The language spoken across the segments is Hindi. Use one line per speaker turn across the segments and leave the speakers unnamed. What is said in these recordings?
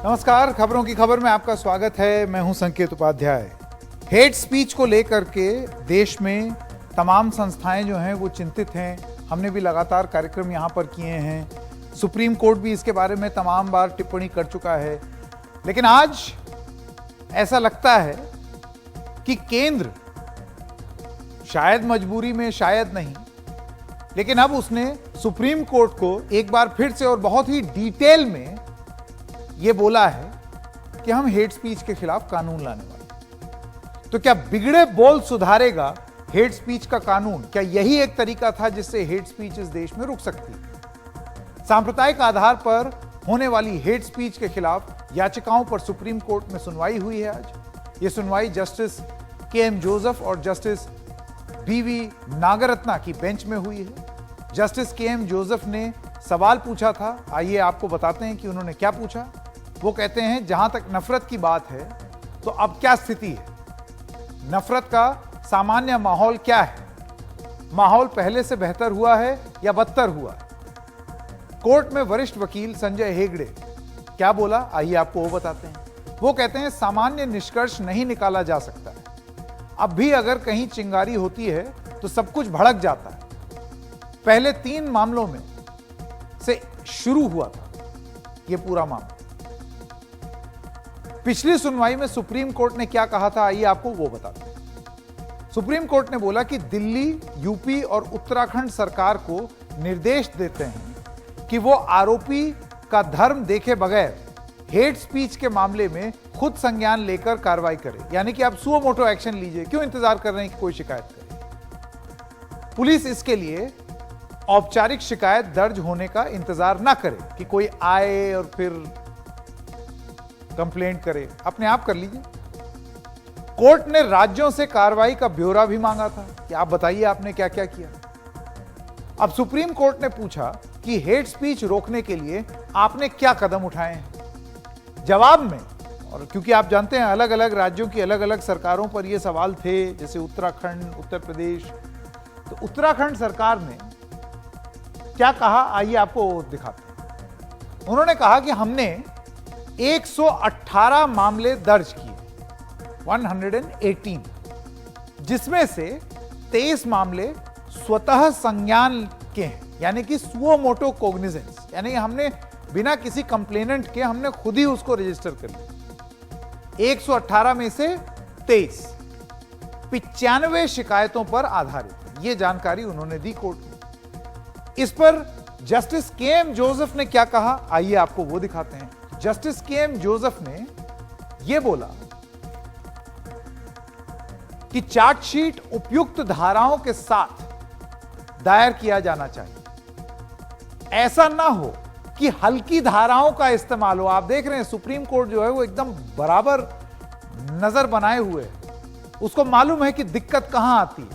नमस्कार, खबरों की खबर में आपका स्वागत है। मैं हूं संकेत उपाध्याय। हेट स्पीच को लेकर के देश में तमाम संस्थाएं जो हैं वो चिंतित हैं। हमने भी लगातार कार्यक्रम यहां पर किए हैं। सुप्रीम कोर्ट भी इसके बारे में तमाम बार टिप्पणी कर चुका है। लेकिन आज ऐसा लगता है कि केंद्र शायद मजबूरी में, शायद नहीं, लेकिन अब उसने सुप्रीम कोर्ट को एक बार फिर से और बहुत ही डिटेल में यह बोला है कि हम हेट स्पीच के खिलाफ कानून लाने वाले। तो क्या बिगड़े बोल सुधारेगा हेट स्पीच का कानून? क्या यही एक तरीका था जिससे हेट स्पीच इस देश में रुक सकती है? सांप्रदायिक आधार पर होने वाली हेट स्पीच के खिलाफ याचिकाओं पर सुप्रीम कोर्ट में सुनवाई हुई है। आज यह सुनवाई जस्टिस के.एम. जोसेफ और जस्टिस बी.वी. नागरत्ना की बेंच में हुई है। Justice KM. जोसेफ ने सवाल पूछा था। आइए आपको बताते हैं कि उन्होंने क्या पूछा। वो कहते हैं, जहां तक नफरत की बात है तो अब क्या स्थिति है? नफरत का सामान्य माहौल क्या है? माहौल पहले से बेहतर हुआ है या बदतर हुआ है? कोर्ट में वरिष्ठ वकील संजय हेगड़े क्या बोला, आइए आपको वो बताते हैं। वो कहते हैं, सामान्य निष्कर्ष नहीं निकाला जा सकता है। अब भी अगर कहीं चिंगारी होती है तो सब कुछ भड़क जाता है। पहले 3 मामलों में से शुरू हुआ था यह पूरा मामला। पिछली सुनवाई में सुप्रीम कोर्ट ने क्या कहा था, आइए आपको वो बताते हैं। सुप्रीम कोर्ट ने बोला कि दिल्ली, यूपी और उत्तराखंड सरकार को निर्देश देते हैं कि वो आरोपी का धर्म देखे बगैर हेट स्पीच के मामले में खुद संज्ञान लेकर कार्रवाई करे। यानी कि आप सुओ मोटो एक्शन लीजिए, क्यों इंतजार कर रहे हैं कि कोई शिकायत करे? पुलिस इसके लिए औपचारिक शिकायत दर्ज होने का इंतजार ना करे कि कोई आए और फिर कंप्लेंट करे, अपने आप कर लीजिए। कोर्ट ने राज्यों से कार्रवाई का ब्यौरा भी मांगा था कि आप बताइए आपने क्या क्या किया। अब सुप्रीम कोर्ट ने पूछा कि हेट स्पीच रोकने के लिए आपने क्या कदम उठाए हैं। जवाब में, और क्योंकि आप जानते हैं अलग अलग राज्यों की अलग अलग सरकारों पर यह सवाल थे, जैसे उत्तराखंड, उत्तर प्रदेश, तो उत्तराखंड सरकार ने क्या कहा, आइए आपको दिखाते हैं। उन्होंने कहा कि हमने 118 मामले दर्ज किए, 118, जिसमें से 23 मामले स्वतः संज्ञान के हैं, यानी कि सुओ मोटो कोग्निजेंस, यानी हमने बिना किसी कंप्लेनेंट के हमने खुद ही उसको रजिस्टर कर लिया। 118 में से 23 95 शिकायतों पर आधारित, यह जानकारी उन्होंने दी कोर्ट में। इस पर जस्टिस के.एम. जोसेफ ने क्या कहा, आइए आपको वो दिखाते हैं। Justice KM. जोसेफ ने यह बोला कि चार्जशीट उपयुक्त धाराओं के साथ दायर किया जाना चाहिए। ऐसा ना हो कि हल्की धाराओं का इस्तेमाल हो। आप देख रहे हैं सुप्रीम कोर्ट जो है वो एकदम बराबर नजर बनाए हुए है। उसको मालूम है कि दिक्कत कहां आती है,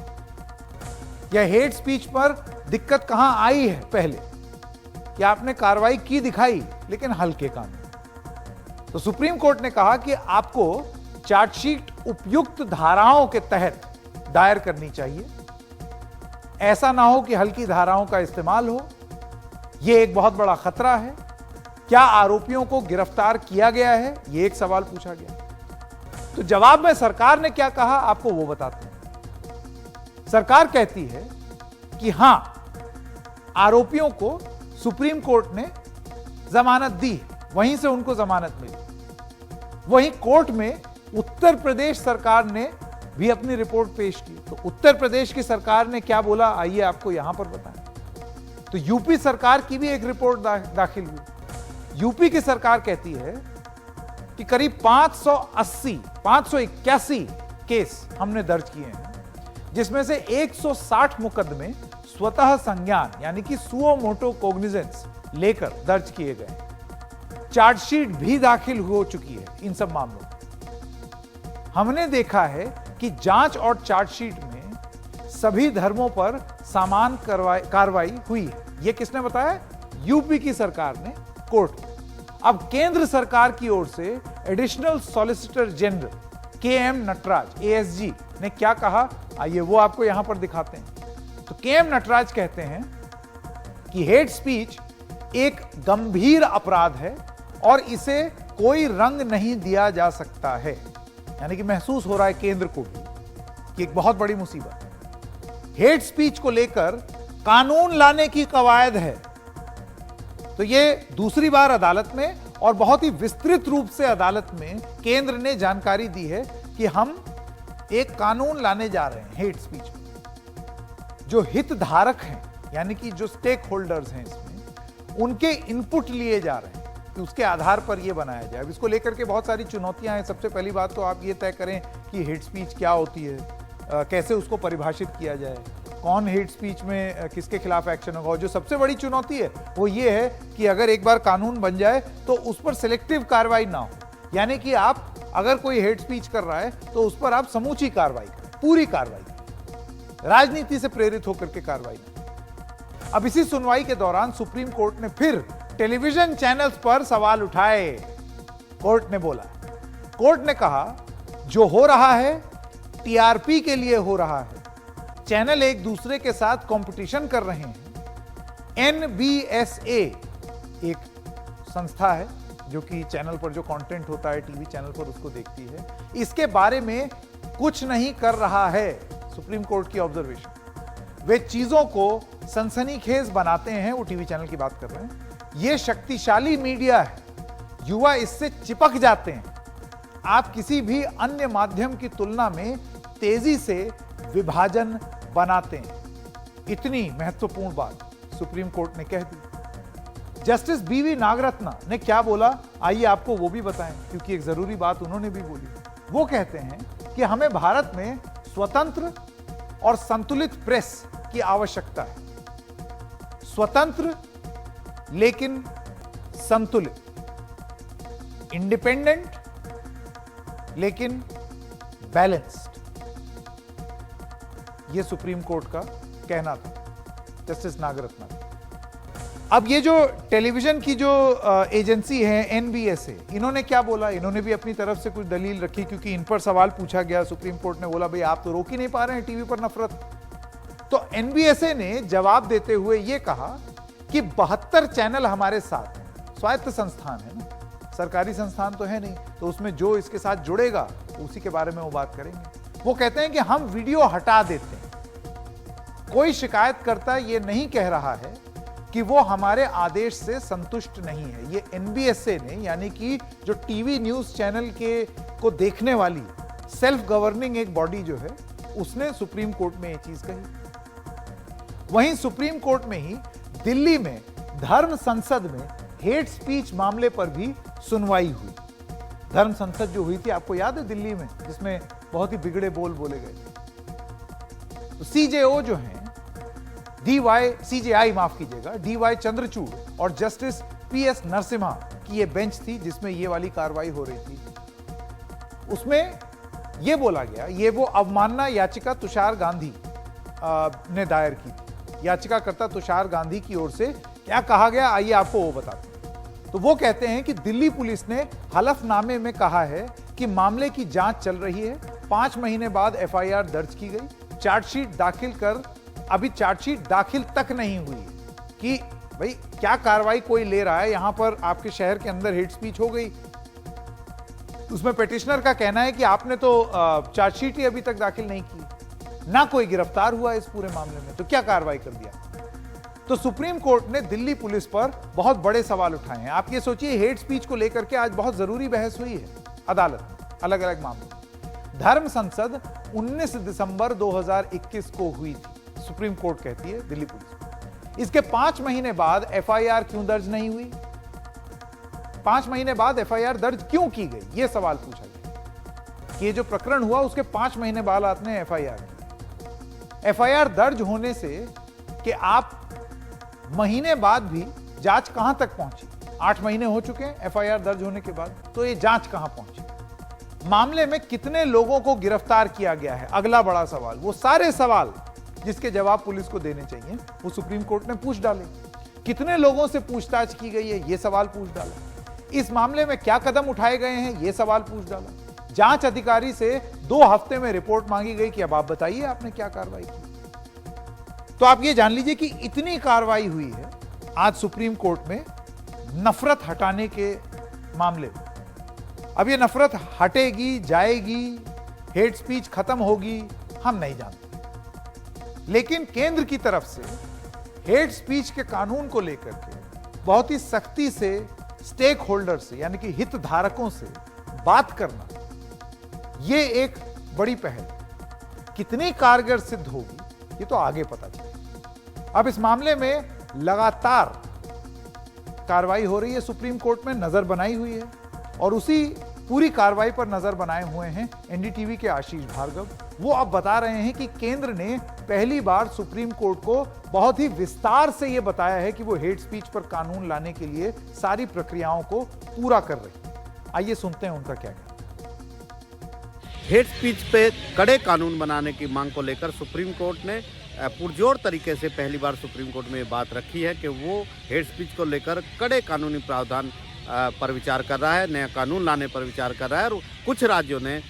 या हेट स्पीच पर दिक्कत कहां आई है पहले, कि आपने कार्रवाई की दिखाई लेकिन हल्के कानून। तो सुप्रीम कोर्ट ने कहा कि आपको चार्जशीट उपयुक्त धाराओं के तहत दायर करनी चाहिए। ऐसा ना हो कि हल्की धाराओं का इस्तेमाल हो। यह एक बहुत बड़ा खतरा है। क्या आरोपियों को गिरफ्तार किया गया है, यह एक सवाल पूछा गया। तो जवाब में सरकार ने क्या कहा, आपको वो बताते हैं। सरकार कहती है कि हां, आरोपियों को सुप्रीम कोर्ट ने जमानत दी, वहीं से उनको जमानत मिली। वहीं कोर्ट में उत्तर प्रदेश सरकार ने भी अपनी रिपोर्ट पेश की। तो उत्तर प्रदेश की सरकार ने क्या बोला, आइए आपको यहां पर बताएं। तो यूपी सरकार की भी एक रिपोर्ट दाखिल हुई। यूपी की सरकार कहती है कि करीब 581 केस हमने दर्ज किए हैं, जिसमें से 160 मुकदमे स्वतः संज्ञान यानी कि सुओ मोटो कोग्निजेंस लेकर दर्ज किए गए। चार्जशीट भी दाखिल हो चुकी है इन सब मामलों में। हमने देखा है कि जांच और चार्जशीट में सभी धर्मों पर समान कार्रवाई हुई है। यह किसने बताया? यूपी की सरकार ने कोर्ट को। अब केंद्र सरकार की ओर से additional solicitor general K M. Nataraj ASG ने क्या कहा, आइए वो आपको यहां पर दिखाते हैं। तो के.एम. नटराज कहते हैं कि हेट स्पीच एक गंभीर अपराध है और इसे कोई रंग नहीं दिया जा सकता है। यानी कि महसूस हो रहा है केंद्र को भी कि एक बहुत बड़ी मुसीबत है। हेट स्पीच को लेकर कानून लाने की कवायद है। तो ये दूसरी बार अदालत में और बहुत ही विस्तृत रूप से अदालत में केंद्र ने जानकारी दी है कि हम एक कानून लाने जा रहे हैं हेट स्पीच में। जो हितधारक हैं, यानी कि जो स्टेक होल्डर्स हैं इसमें, उनके इनपुट लिए जा रहे हैं कि उसके आधार पर यह बनाया जाए। अब इसको लेकर के बहुत सारी चुनौतियां हैं। सबसे पहली बात तो आप ये तय करें कि हेट स्पीच क्या होती है, कैसे उसको परिभाषित किया जाए, कौन हेट स्पीच में किसके खिलाफ एक्शन होगा। और जो सबसे बड़ी चुनौती है वो ये है कि अगर एक बार कानून बन जाए तो उस पर सिलेक्टिव कार्रवाई ना हो। यानी कि आप अगर कोई हेट स्पीच कर रहा है तो उस पर आप समूची कार्रवाई करें, पूरी कार्रवाई करें, राजनीति से प्रेरित होकर के कार्रवाई करें। अब इसी सुनवाई के दौरान सुप्रीम कोर्ट ने फिर टेलीविजन चैनल्स पर सवाल उठाए। कोर्ट ने बोला, कोर्ट ने कहा जो हो रहा है टीआरपी के लिए हो रहा है। चैनल एक दूसरे के साथ कंपटीशन कर रहे हैं। एनबीएसए एक संस्था है जो कि चैनल पर जो कंटेंट होता है टीवी चैनल पर उसको देखती है, इसके बारे में कुछ नहीं कर रहा है। सुप्रीम कोर्ट की ऑब्जर्वेशन, वे चीजों को सनसनीखेज बनाते हैं। वो टीवी चैनल की बात कर रहे हैं। यह शक्तिशाली मीडिया है, युवा इससे चिपक जाते हैं। आप किसी भी अन्य माध्यम की तुलना में तेजी से विभाजन बनाते हैं। इतनी महत्वपूर्ण बात सुप्रीम कोर्ट ने कह दी। जस्टिस बीवी नागरत्ना ने क्या बोला, आइए आपको वो भी बताएं, क्योंकि एक जरूरी बात उन्होंने भी बोली। वो कहते हैं कि हमें भारत में स्वतंत्र और संतुलित प्रेस की आवश्यकता है। स्वतंत्र लेकिन संतुलित, इंडिपेंडेंट लेकिन बैलेंस्ड, यह सुप्रीम कोर्ट का कहना था, जस्टिस नागरत्ना। अब ये जो टेलीविजन की जो एजेंसी है एनबीएसए, इन्होंने क्या बोला, इन्होंने भी अपनी तरफ से कुछ दलील रखी, क्योंकि इन पर सवाल पूछा गया। सुप्रीम कोर्ट ने बोला भाई आप तो रोक ही नहीं पा रहे हैं टीवी पर नफरत। तो एनबीएसए ने जवाब देते हुए यह कहा कि 72 चैनल हमारे साथ हैं। स्वायत्त संस्थान है ना, सरकारी संस्थान तो है नहीं, तो उसमें जो इसके साथ जुड़ेगा उसी के बारे में वो बात करेंगे। वो कहते हैं कि हम वीडियो हटा देते हैं। कोई शिकायतकर्ता ये नहीं कह रहा है कि वो हमारे आदेश से संतुष्ट नहीं है। ये एनबीएसए ने, यानी कि जो टीवी न्यूज चैनल के को देखने वाली सेल्फ गवर्निंग एक बॉडी जो है, उसने सुप्रीम कोर्ट में ये चीज कही। वहीं सुप्रीम कोर्ट में ही दिल्ली में धर्म संसद में हेट स्पीच मामले पर भी सुनवाई हुई। धर्म संसद जो हुई थी, आपको याद है, दिल्ली में, जिसमें बहुत ही बिगड़े बोल बोले गए। तो सीजेओ जो हैं, सीजेआई माफ कीजिएगा, डीवाई चंद्रचूड़ और जस्टिस पीएस नरसिम्हा की ये बेंच थी जिसमें ये वाली कार्रवाई हो रही थी। उसमें यह बोला गया, ये वो अवमानना याचिका तुषार गांधी ने दायर की थी। याचिकाकर्ता तुषार गांधी की ओर से क्या कहा गया, आइए आपको वो बताते हैं। तो वो कहते हैं कि दिल्ली पुलिस ने हलफनामे में कहा है कि मामले की जांच चल रही है। 5 महीने बाद एफआईआर दर्ज की गई। चार्जशीट दाखिल कर अभी चार्जशीट दाखिल तक नहीं हुई है कि भाई क्या कार्रवाई कोई ले रहा है। यहां पर आपके शहर के अंदर हेट स्पीच हो गई, उसमें पिटिशनर का कहना है कि आपने तो चार्जशीट ही अभी तक दाखिल नहीं की, ना कोई गिरफ्तार हुआ इस पूरे मामले में, तो क्या कार्रवाई कर दिया। तो सुप्रीम कोर्ट ने दिल्ली पुलिस पर बहुत बड़े सवाल उठाए हैं। आप ये सोचिए, हेट स्पीच को लेकर के आज बहुत जरूरी बहस हुई है अदालत में, अलग अलग मामलों। धर्म संसद 19 दिसंबर 2021 को हुई थी, सुप्रीम कोर्ट कहती है दिल्ली पुलिस। इसके 5 महीने बाद एफआईआर क्यों दर्ज नहीं हुई? 5 महीने बाद एफआईआर दर्ज क्यों की गई, यह सवाल पूछा गया। ये जो प्रकरण हुआ उसके 5 महीने बाद आपने एफआईआर की। एफआईआर दर्ज होने से कि आप महीने बाद भी जांच कहां तक पहुंची? 8 महीने हो चुके हैं एफआईआर दर्ज होने के बाद, तो ये जांच कहां पहुंची? मामले में कितने लोगों को गिरफ्तार किया गया है, अगला बड़ा सवाल। वो सारे सवाल जिसके जवाब पुलिस को देने चाहिए वो सुप्रीम कोर्ट ने पूछ डाले। कितने लोगों से पूछताछ की गई है, ये सवाल पूछ डाला। इस मामले में क्या कदम उठाए गए हैं, ये सवाल पूछ डाला। जांच अधिकारी से 2 हफ्ते में रिपोर्ट मांगी गई कि अब आप बताइए आपने क्या कार्रवाई की। तो आप ये जान लीजिए कि इतनी कार्रवाई हुई है आज सुप्रीम कोर्ट में नफरत हटाने के मामले में। अब ये नफरत हटेगी, जाएगी, हेट स्पीच खत्म होगी, हम नहीं जानते। लेकिन केंद्र की तरफ से हेट स्पीच के कानून को लेकर के बहुत ही सख्ती से स्टेक होल्डर से यानी कि हितधारकों से बात करना, ये एक बड़ी पहल कितनी कारगर सिद्ध होगी ये तो आगे पता चलेगा। अब इस मामले में लगातार कार्रवाई हो रही है, सुप्रीम कोर्ट में नजर बनाई हुई है और उसी पूरी कार्रवाई पर नजर बनाए हुए हैं एनडीटीवी के आशीष भार्गव। वो अब बता रहे हैं कि केंद्र ने पहली बार सुप्रीम कोर्ट को बहुत ही विस्तार से यह बताया है कि वो हेट स्पीच पर कानून लाने के लिए सारी प्रक्रियाओं को पूरा कर रही है। आइए सुनते हैं उनका क्या कहना।
हेट स्पीच पे कड़े कानून बनाने की मांग को लेकर सुप्रीम कोर्ट ने पुरजोर तरीके से पहली बार सुप्रीम कोर्ट में ये बात रखी है कि वो हेट स्पीच को लेकर कड़े कानूनी प्रावधान पर विचार कर रहा है, नया कानून लाने पर विचार कर रहा है। और कुछ राज्यों ने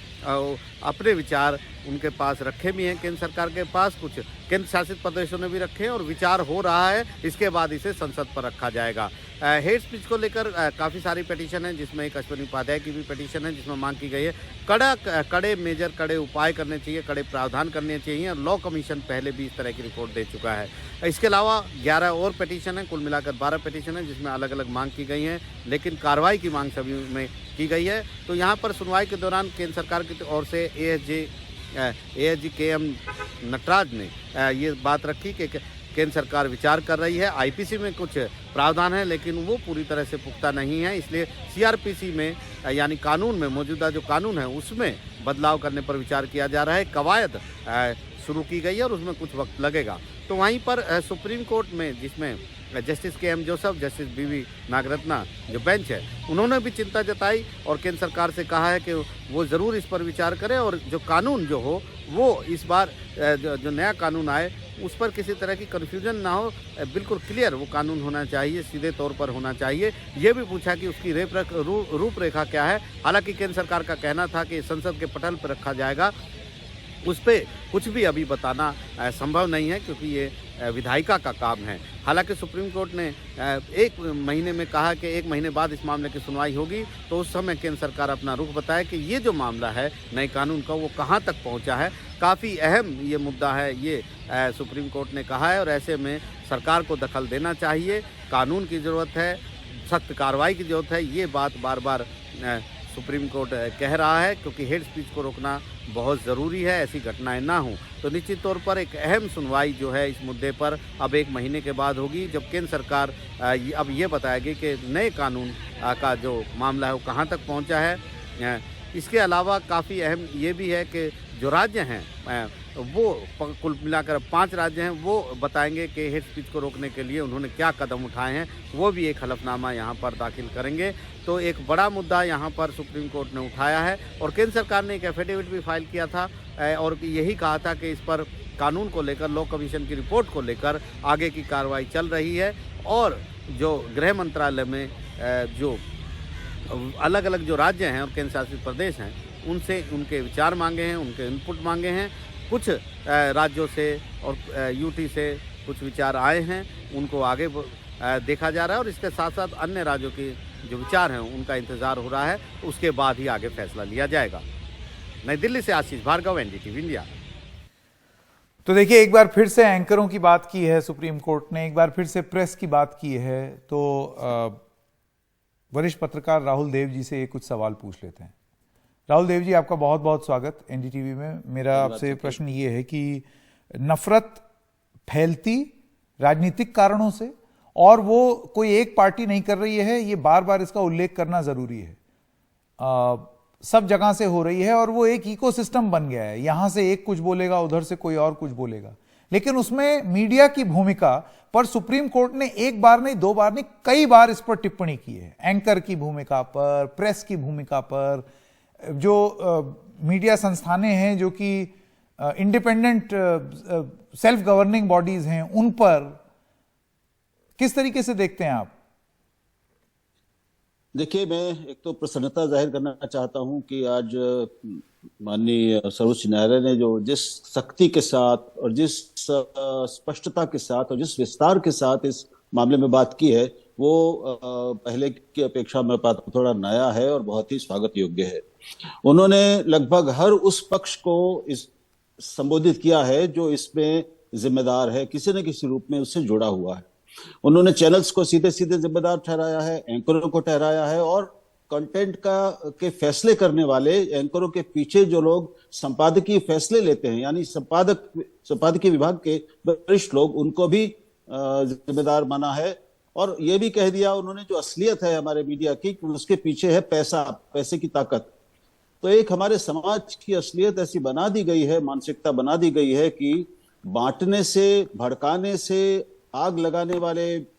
अपने विचार उनके पास रखे भी हैं, केंद्र सरकार के पास कुछ केंद्र शासित प्रदेशों ने भी रखे हैं और विचार हो रहा है। इसके बाद इसे संसद पर रखा जाएगा। हेट स्पीच को लेकर काफ़ी सारी पिटीशन है, जिसमें एक अश्विनी उपाध्याय की भी पिटीशन है जिसमें मांग की गई है कड़े उपाय करने चाहिए, कड़े प्रावधान करने चाहिए। लॉ कमीशन पहले भी इस तरह की रिपोर्ट दे चुका है। इसके अलावा 11 और पिटीशन है, कुल मिलाकर 12 पिटीशन है जिसमें अलग अलग मांग की गई हैं, लेकिन कार्रवाई की मांग सभी में की गई है। तो यहाँ पर सुनवाई के दौरान केंद्र सरकार की ओर से एएसजी के.एम. नटराज ने ये बात रखी कि केंद्र सरकार विचार कर रही है। आईपीसी में कुछ प्रावधान है लेकिन वो पूरी तरह से पुख्ता नहीं है, इसलिए सीआरपीसी में यानी कानून में मौजूदा जो कानून है उसमें बदलाव करने पर विचार किया जा रहा है। कवायद शुरू की गई है और उसमें कुछ वक्त लगेगा। तो वहीं पर सुप्रीम कोर्ट में जिसमें justice KM. Joseph, justice BV. Nagarathna जो बेंच है, उन्होंने भी चिंता जताई और केंद्र सरकार से कहा है कि वो ज़रूर इस पर विचार करें और जो कानून जो हो वो इस बार जो नया कानून आए उस पर किसी तरह की कन्फ्यूजन ना हो, बिल्कुल क्लियर वो कानून होना चाहिए, सीधे तौर पर होना चाहिए। ये भी पूछा कि उसकी रूपरेखा क्या है। हालांकि केंद्र सरकार का कहना था कि संसद के पटल पर रखा जाएगा, उस पर कुछ भी अभी बताना संभव नहीं है क्योंकि ये विधायिका का काम है। हालांकि सुप्रीम कोर्ट ने 1 महीने में कहा कि 1 महीने बाद इस मामले की सुनवाई होगी, तो उस समय केंद्र सरकार अपना रुख बताए कि ये जो मामला है नए कानून का वो कहाँ तक पहुँचा है। काफ़ी अहम ये मुद्दा है, ये सुप्रीम कोर्ट ने कहा है और ऐसे में सरकार को दखल देना चाहिए। कानून की ज़रूरत है, सख्त कार्रवाई की ज़रूरत है, ये बात बार बार सुप्रीम कोर्ट कह रहा है क्योंकि हेट स्पीच को रोकना बहुत ज़रूरी है, ऐसी घटनाएं ना हों। तो निश्चित तौर पर एक अहम सुनवाई जो है इस मुद्दे पर अब 1 महीने के बाद होगी, जब केंद्र सरकार अब ये बताएगी कि नए कानून का जो मामला है वो कहाँ तक पहुँचा है। इसके अलावा काफ़ी अहम ये भी है कि जो राज्य हैं वो कुल मिलाकर 5 राज्य हैं, वो बताएंगे कि हेट स्पीच को रोकने के लिए उन्होंने क्या कदम उठाए हैं, वो भी एक हलफनामा यहाँ पर दाखिल करेंगे। तो एक बड़ा मुद्दा यहाँ पर सुप्रीम कोर्ट ने उठाया है और केंद्र सरकार ने एक एफिडेविट भी फाइल किया था और यही कहा था कि इस पर कानून को लेकर, लॉ कमीशन की रिपोर्ट को लेकर आगे की कार्रवाई चल रही है। और जो गृह मंत्रालय में जो अलग अलग जो राज्य हैं और केंद्र शासित प्रदेश हैं उनसे उनके विचार मांगे हैं, उनके इनपुट मांगे हैं। कुछ राज्यों से और यूटी से कुछ विचार आए हैं, उनको आगे देखा जा रहा है और इसके साथ साथ अन्य राज्यों के जो विचार हैं उनका इंतज़ार हो रहा है, उसके बाद ही आगे फैसला लिया जाएगा। नई दिल्ली से आशीष भार्गव, एनडीटीवी इंडिया।
तो देखिए, एक बार फिर से एंकरों की बात की है सुप्रीम कोर्ट ने, एक बार फिर से प्रेस की बात की है। तो वरिष्ठ पत्रकार राहुल देव जी से कुछ सवाल पूछ लेते हैं। राहुल देव जी, आपका बहुत बहुत स्वागत एनडीटीवी में। मेरा आपसे प्रश्न ये है कि नफरत फैलती राजनीतिक कारणों से और वो कोई एक पार्टी नहीं कर रही है, ये बार बार इसका उल्लेख करना जरूरी है, सब जगह से हो रही है और वो एक इकोसिस्टम बन गया है। यहां से एक कुछ बोलेगा, उधर से कोई और कुछ बोलेगा, लेकिन उसमें मीडिया की भूमिका पर सुप्रीम कोर्ट ने 1 बार नहीं, 2 बार नहीं, कई बार इस पर टिप्पणी की है। एंकर की भूमिका पर, प्रेस की भूमिका पर, जो मीडिया संस्थानें हैं जो कि इंडिपेंडेंट सेल्फ गवर्निंग बॉडीज हैं, उन पर किस तरीके से देखते हैं आप?
देखिए, मैं एक तो प्रसन्नता जाहिर करना चाहता हूं कि आज माननीय सर्वोच्च न्यायालय ने जो जिस सख्ती के साथ और जिस स्पष्टता के साथ और जिस विस्तार के साथ इस मामले में बात की है, वो पहले की अपेक्षा मैं पाता हूं थोड़ा नया है और बहुत ही स्वागत योग्य है। उन्होंने लगभग हर उस पक्ष को इस संबोधित किया है जो इसमें जिम्मेदार है, किसी न किसी रूप में उससे जुड़ा हुआ है। उन्होंने चैनल्स को सीधे सीधे जिम्मेदार ठहराया है, एंकरों को ठहराया है, और कंटेंट के फैसले करने वाले एंकरों के पीछे जो लोग संपादकीय फैसले लेते हैं, यानी संपादकीय विभाग के वरिष्ठ लोग, उनको भी जिम्मेदार माना है। और ये भी कह दिया उन्होंने, जो असलियत है हमारे मीडिया की, उसके पीछे है पैसा, पैसे की ताकत। तो एक हमारे समाज की असलियत ऐसी बना दी गई है, मानसिकता बना दी गई है कि बांटने से, भड़काने से, आग लगाने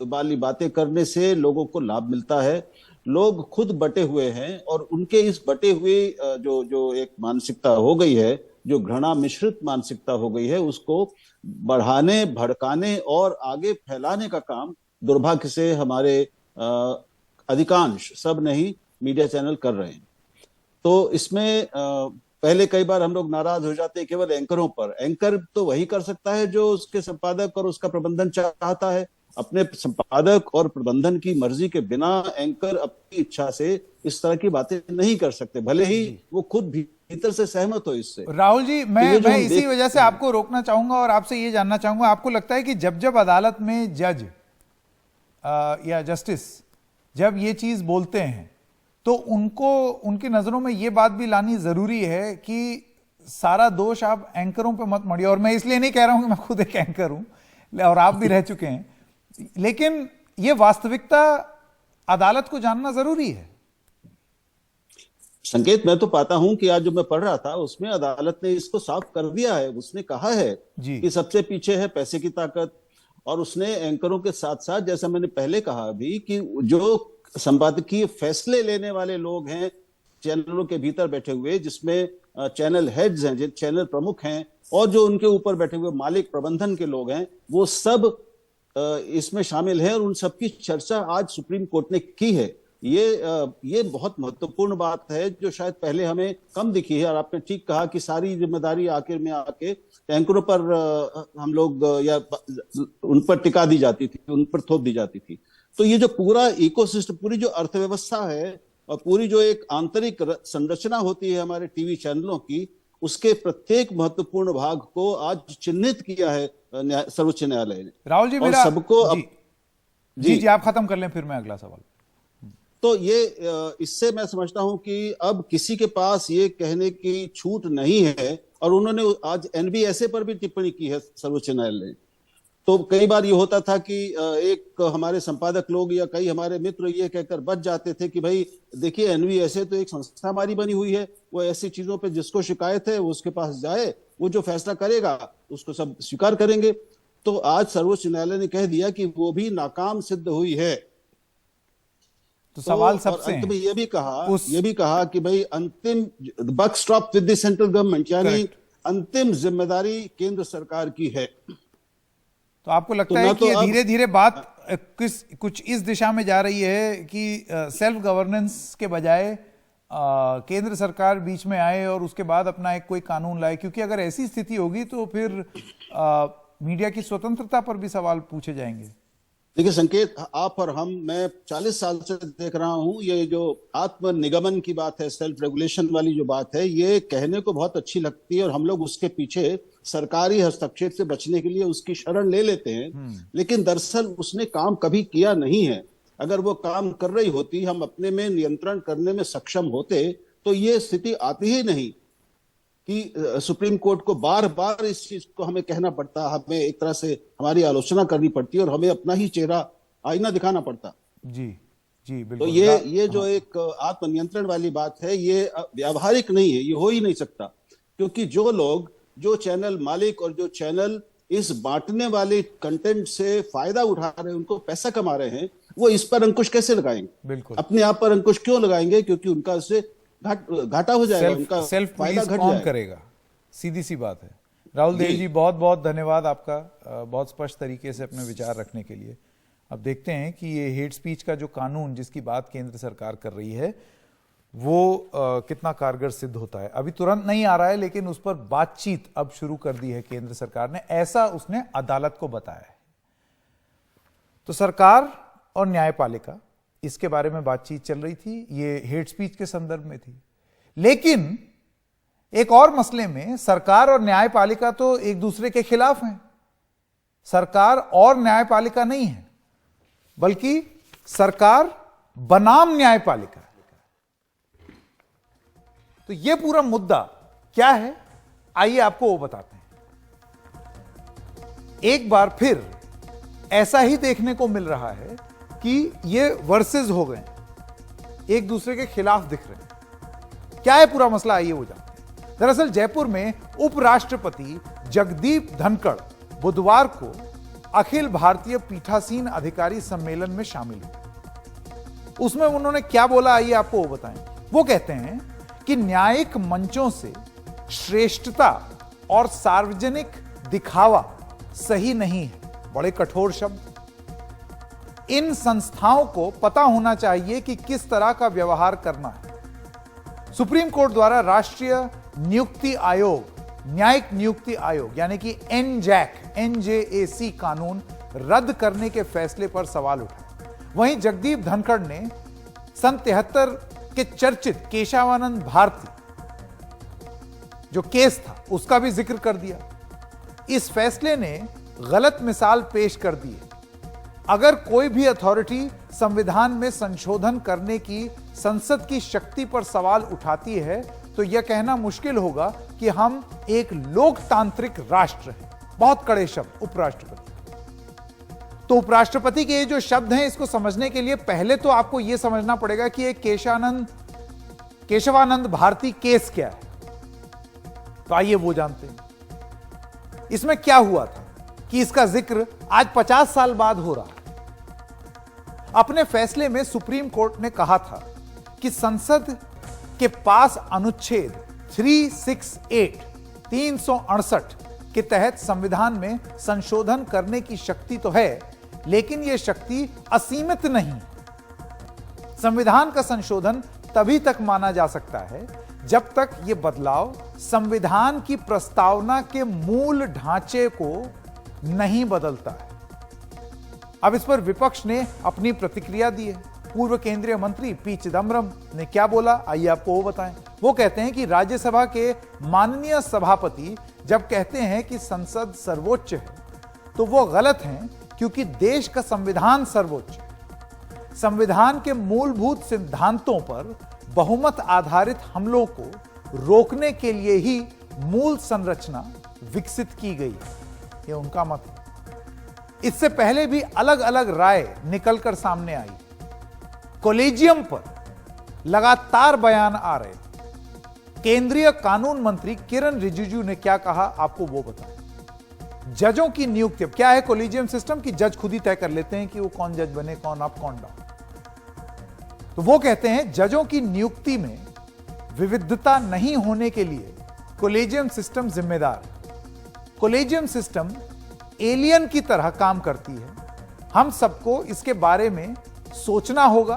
वाली बातें करने से लोगों को लाभ मिलता है। लोग खुद बटे हुए हैं और उनके इस बटे हुए जो एक मानसिकता हो गई है, जो घृणा मिश्रित मानसिकता हो गई है, उसको बढ़ाने, भड़काने और आगे फैलाने का काम दुर्भाग्य से हमारे अधिकांश, सब नहीं, मीडिया चैनल कर रहे हैं। तो इसमें पहले कई बार हम लोग नाराज हो जाते हैं केवल एंकरों पर। एंकर तो वही कर सकता है जो उसके संपादक और उसका प्रबंधन चाहता है। अपने संपादक और प्रबंधन की मर्जी के बिना एंकर अपनी इच्छा से इस तरह की बातें नहीं कर सकते, भले ही वो खुद भीतर से सहमत हो इससे।
राहुल जी, मैं इसी वजह से आपको रोकना चाहूंगा और आपसे ये जानना चाहूंगा, आपको लगता है कि जब जब अदालत में जज या जस्टिस जब ये चीज बोलते हैं तो उनको, उनकी नजरों में ये बात भी लानी जरूरी है कि सारा दोष आप एंकरों पे मत मढ़िए? और मैं इसलिए नहीं कह रहा हूं कि मैं खुद एक एंकर हूं और आप भी रह चुके हैं, लेकिन ये वास्तविकता अदालत को जानना जरूरी है।
संकेत, मैं तो पाता हूं कि आज जो मैं पढ़ रहा था उसमें अदालत ने इसको साफ कर दिया है। उसने कहा है कि सबसे पीछे है पैसे की ताकत, और उसने एंकरों के साथ साथ, जैसा मैंने पहले कहा भी, कि जो संपादकीय फैसले लेने वाले लोग हैं चैनलों के भीतर बैठे हुए, जिसमें चैनल हेड्स हैं, जो चैनल प्रमुख हैं, और जो उनके ऊपर बैठे हुए मालिक, प्रबंधन के लोग हैं, वो सब इसमें शामिल हैं। और उन सबकी चर्चा आज सुप्रीम कोर्ट ने की है। ये बहुत महत्वपूर्ण बात है जो शायद पहले हमें कम दिखी है। और आपने ठीक कहा कि सारी जिम्मेदारी आखिर में आके एंकरों पर हम लोग या उन पर टिका दी जाती थी, उन पर थोप दी जाती थी। तो ये जो पूरा इकोसिस्टम, पूरी जो अर्थव्यवस्था है और पूरी जो एक आंतरिक संरचना होती है हमारे टीवी चैनलों की, उसके प्रत्येक महत्वपूर्ण भाग को आज चिन्हित किया है सर्वोच्च न्यायालय ने।
राहुल जी,
और सबको
जी आप खत्म कर लें, फिर मैं अगला सवाल।
तो ये इससे मैं समझता हूं कि अब किसी के पास ये कहने की छूट नहीं है। और उन्होंने आज एनबीएसए पर भी टिप्पणी की है सर्वोच्च न्यायालय ने। तो कई बार ये होता था कि एक हमारे संपादक लोग या कई हमारे मित्र ये कहकर बच जाते थे कि भाई देखिए, एनबीएसए तो एक संस्था हमारी बनी हुई है, वो ऐसी चीजों पे जिसको शिकायत है वो उसके पास जाए, वो जो फैसला करेगा उसको सब स्वीकार करेंगे। तो आज सर्वोच्च न्यायालय ने कह दिया कि वो भी नाकाम सिद्ध हुई है।
तो सवाल सबसे
अंत में ये भी कहा कि भाई अंतिम buck stop with the central government, यानी अंतिम जिम्मेदारी केंद्र सरकार की है।
तो आपको लगता है कि धीरे धीरे बात कुछ इस दिशा में जा रही है कि सेल्फ गवर्नेंस के बजाय केंद्र सरकार बीच में आए और उसके बाद अपना एक कोई कानून लाए? क्योंकि अगर ऐसी स्थिति होगी तो फिर मीडिया की स्वतंत्रता पर भी सवाल पूछे जाएंगे।
देखिए संकेत, आप और हम, मैं 40 साल से देख रहा हूं, ये जो आत्म निगमन की बात है, सेल्फ रेगुलेशन वाली जो बात है, ये कहने को बहुत अच्छी लगती है और हम लोग उसके पीछे सरकारी हस्तक्षेप से बचने के लिए उसकी शरण ले लेते हैं। लेकिन दरअसल उसने काम कभी किया नहीं है। अगर वो काम कर रही होती, हम अपने में नियंत्रण करने में सक्षम होते, तो ये स्थिति आती ही नहीं कि सुप्रीम कोर्ट को बार बार इस चीज को हमें कहना पड़ता, हमें एक तरह से हमारी आलोचना करनी पड़ती और हमें अपना ही चेहरा आईना दिखाना पड़ता।
जी बिल्कुल।
तो ये जो एक आत्मनियंत्रण वाली बात है, ये व्यावहारिक नहीं है, ये हो ही नहीं सकता। क्योंकि जो लोग, जो चैनल मालिक और जो चैनल इस बांटने वाले कंटेंट से फायदा उठा रहे हैं, उनको पैसा कमा रहे हैं, वो इस पर अंकुश कैसे लगाएंगे? बिल्कुल अपने आप पर अंकुश क्यों लगाएंगे? क्योंकि उनका इससे घाटा हो जाएगा, उनका
सेल्फ
फायदा घट
कौन करेगा? सीधी सी बात है। राहुल देव जी, बहुत बहुत धन्यवाद आपका, बहुत स्पष्ट तरीके से अपने विचार रखने के लिए। अब देखते हैं कि ये हेट स्पीच का जो कानून जिसकी बात केंद्र सरकार कर रही है वो कितना कारगर सिद्ध होता है। अभी तुरंत नहीं आ रहा है, लेकिन उस पर बातचीत अब शुरू कर दी है केंद्र सरकार ने, ऐसा उसने अदालत को बताया है। तो सरकार और न्यायपालिका, इसके बारे में बातचीत चल रही थी, ये हेट स्पीच के संदर्भ में थी। लेकिन एक और मसले में सरकार और न्यायपालिका तो एक दूसरे के खिलाफ हैं। सरकार और न्यायपालिका नहीं है, बल्कि सरकार बनाम न्यायपालिका। तो यह पूरा मुद्दा क्या है, आइए आपको वो बताते हैं। एक बार फिर ऐसा ही देखने को मिल रहा है कि ये वर्सेस हो गए, एक दूसरे के खिलाफ दिख रहे हैं। क्या है पूरा मसला, आइए वो जानते हैं। दरअसल जयपुर में उपराष्ट्रपति जगदीप धनखड़ बुधवार को अखिल भारतीय पीठासीन अधिकारी सम्मेलन में शामिल हुए। उसमें उन्होंने क्या बोला, आइए आपको वो बताएं। वो कहते हैं कि न्यायिक मंचों से श्रेष्ठता और सार्वजनिक दिखावा सही नहीं है। बड़े कठोर शब्द। इन संस्थाओं को पता होना चाहिए कि किस तरह का व्यवहार करना है। सुप्रीम कोर्ट द्वारा राष्ट्रीय नियुक्ति आयोग, न्यायिक नियुक्ति आयोग यानी कि NJAC कानून रद्द करने के फैसले पर सवाल उठा। वहीं जगदीप धनखड़ ने सन 73 के चर्चित केशवानंद भारती जो केस था उसका भी जिक्र कर दिया। इस फैसले ने गलत मिसाल पेश कर दी है। अगर कोई भी अथॉरिटी संविधान में संशोधन करने की संसद की शक्ति पर सवाल उठाती है तो यह कहना मुश्किल होगा कि हम एक लोकतांत्रिक राष्ट्र हैं। बहुत कड़े शब्द उपराष्ट्रपति। तो उपराष्ट्रपति के ये जो शब्द हैं, इसको समझने के लिए पहले तो आपको यह समझना पड़ेगा कि एक केशवानंद भारती केस क्या है। तो आइए वो जानते हैं। इसमें क्या हुआ था कि इसका जिक्र आज 50 साल बाद हो रहा है। अपने फैसले में सुप्रीम कोर्ट ने कहा था कि संसद के पास अनुच्छेद 368 के तहत संविधान में संशोधन करने की शक्ति तो है, लेकिन यह शक्ति असीमित नहीं। संविधान का संशोधन तभी तक माना जा सकता है जब तक यह बदलाव संविधान की प्रस्तावना के मूल ढांचे को नहीं बदलता है। अब इस पर विपक्ष ने अपनी प्रतिक्रिया दी है। पूर्व केंद्रीय मंत्री पी चिदम्बरम ने क्या बोला, आइए आपको वो बताएं। वो कहते हैं कि राज्यसभा के माननीय सभापति जब कहते हैं कि संसद सर्वोच्च है तो वो गलत हैं, क्योंकि देश का संविधान सर्वोच्च है। संविधान के मूलभूत सिद्धांतों पर बहुमत आधारित हमलों को रोकने के लिए ही मूल संरचना विकसित की गई है, ये उनका मत है। इससे पहले भी अलग अलग राय निकलकर सामने आई। कॉलेजियम पर लगातार बयान आ रहे थे। केंद्रीय कानून मंत्री किरण रिजिजू ने क्या कहा, आपको वो बताएं। जजों की नियुक्ति, अब क्या है कॉलेजियम सिस्टम की जज खुद ही तय कर लेते हैं कि वो कौन जज बने, कौन अप कौन डाउन। तो वो कहते हैं जजों की नियुक्ति में विविधता नहीं होने के लिए कॉलेजियम सिस्टम जिम्मेदार है। कॉलेजियम सिस्टम एलियन की तरह काम करती है। हम सबको इसके बारे में सोचना होगा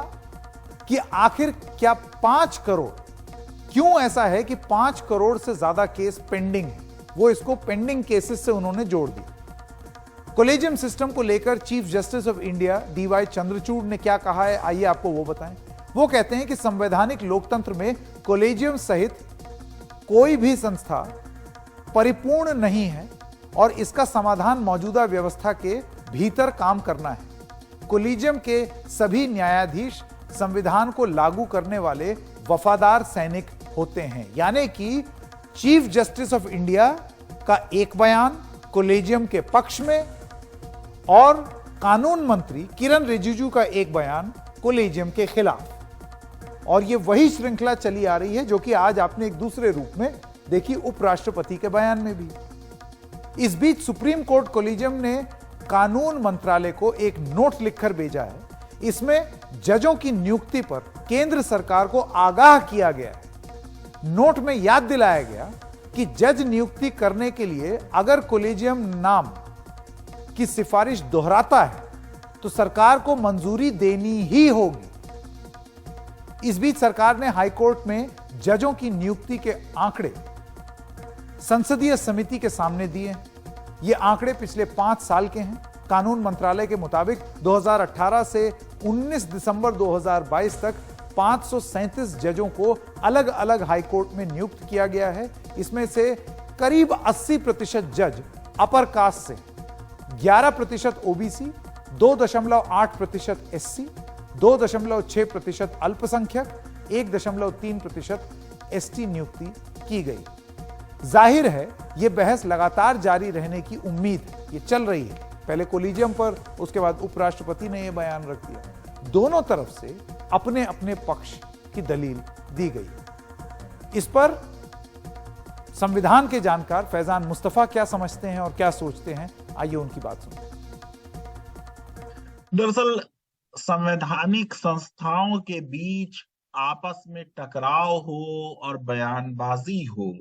कि आखिर क्या 5 करोड़, क्यों ऐसा है कि 5 करोड़ से ज्यादा केस पेंडिंग है। वो इसको पेंडिंग केसेस से उन्होंने जोड़ दिया। कॉलेजियम सिस्टम को लेकर chief justice of India DY Chandrachud ने क्या कहा है, आइए आपको वो बताएं। वो कहते हैं कि संवैधानिक लोकतंत्र में कॉलेजियम सहित कोई भी संस्था परिपूर्ण नहीं है और इसका समाधान मौजूदा व्यवस्था के भीतर काम करना है। कॉलेजियम के सभी न्यायाधीश संविधान को लागू करने वाले वफादार सैनिक होते हैं। यानी कि चीफ जस्टिस ऑफ इंडिया का एक बयान कॉलेजियम के पक्ष में और कानून मंत्री किरण रिजिजू का एक बयान कॉलेजियम के खिलाफ। और यह वही श्रृंखला चली आ रही है जो कि आज आपने एक दूसरे रूप में देखी उपराष्ट्रपति के बयान में भी। इस बीच सुप्रीम कोर्ट कॉलेजियम ने कानून मंत्रालय को एक नोट लिखकर भेजा है। इसमें जजों की नियुक्ति पर केंद्र सरकार को आगाह किया गया है। नोट में याद दिलाया गया कि जज नियुक्ति करने के लिए अगर कॉलेजियम नाम की सिफारिश दोहराता है तो सरकार को मंजूरी देनी ही होगी। इस बीच सरकार ने हाईकोर्ट में जजों की नियुक्ति के आंकड़े संसदीय समिति के सामने दिए। ये आंकड़े पिछले 5 साल के हैं। कानून मंत्रालय के मुताबिक 2018 से 19 दिसंबर 2022 तक 537 जजों को अलग अलग हाईकोर्ट में नियुक्त किया गया है। इसमें से करीब 80% जज अपर कास्ट से, 11% ओबीसी, 2.8% एससी, 2.6% अल्पसंख्यक, 1.3% एसटी नियुक्ति की गई। जाहिर है यह बहस लगातार जारी रहने की उम्मीद ये चल रही है। पहले कोलिजियम पर, उसके बाद उपराष्ट्रपति ने यह बयान रख दिया। दोनों तरफ से अपने अपने पक्ष की दलील दी गई। इस पर संविधान के जानकार फैजान मुस्तफा क्या समझते हैं और क्या सोचते हैं, आइए उनकी बात सुनते हैं।
दरअसल संवैधानिक संस्थाओं के बीच आपस में टकराव हो और बयानबाजी हो,